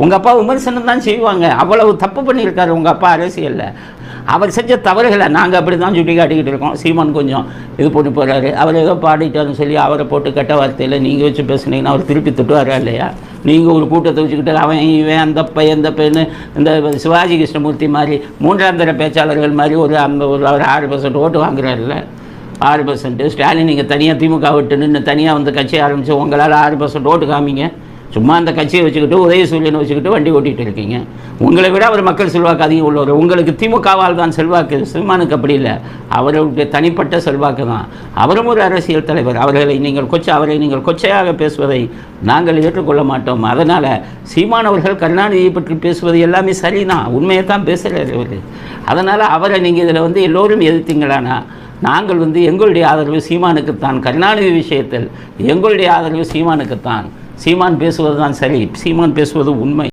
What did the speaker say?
உங்கள் அப்பா விமர்சனம் தான் செய்வாங்க. அவ்வளவு தப்பு பண்ணியிருக்காரு உங்கள் அப்பா அரசியலில். அவர் செஞ்ச தவறுகளை நாங்கள் அப்படி தான் சுட்டி காட்டிக்கிட்டு இருக்கோம். சீமான் கொஞ்சம் இது பண்ணி போகிறாரு, அவர் ஏதோ பாடிட்டாருன்னு சொல்லி அவரை போட்டு கெட்ட வார்த்தையில் நீங்கள் வச்சு பேசுனீங்கன்னா அவர் திருப்பி திட்டுவாரா இல்லையா? நீங்கள் ஒரு கூட்டத்தை வச்சுக்கிட்டு அவன் இவன் அந்த பையன் இந்த பையனு இந்த சிவாஜி கிருஷ்ணமூர்த்தி மாதிரி மூன்றாம் தர பேச்சாளர்கள் மாதிரி ஒரு 6% ஓட்டு வாங்குறாருல்ல. 6%. ஸ்டாலின் நீங்கள் தனியாக திமுக விட்டு நின்று தனியாக வந்து கட்சி ஆரம்பித்து உங்களால் 6% ஓட்டு காமிங்க. சும்மா அந்த கட்சியை வச்சுக்கிட்டு உதயசூரியனை வச்சுக்கிட்டு வண்டி ஓட்டிகிட்டு இருக்கீங்க. உங்களை விட அவர் மக்கள் செல்வாக்கு அதிகம் உள்ளவர். உங்களுக்கு திமுகவால் தான் செல்வாக்கு, சீமானுக்கு அப்படி இல்லை. அவருடைய தனிப்பட்ட செல்வாக்கு தான். அவரும் ஒரு அரசியல் தலைவர். அவரை நீங்கள் கொச்சையாக பேசுவதை நாங்கள் ஏற்றுக்கொள்ள மாட்டோம். அதனால் சீமான் அவர்கள் கருணாநிதியை பற்றி பேசுவது எல்லாமே சரிதான், உண்மையை தான் பேசுகிறார் அவர். அதனால் அவரை நீங்கள் இதில் வந்து எல்லோரும் எதிர்த்தீங்களானா, நாங்கள் வந்து எங்களுடைய ஆதரவு சீமானுக்குத்தான். கருணாநிதி விஷயத்தில் எங்களுடைய ஆதரவு சீமானுக்குத்தான். சீமான் பேசுவது தான் சரி, சீமான் பேசுவது உண்மை.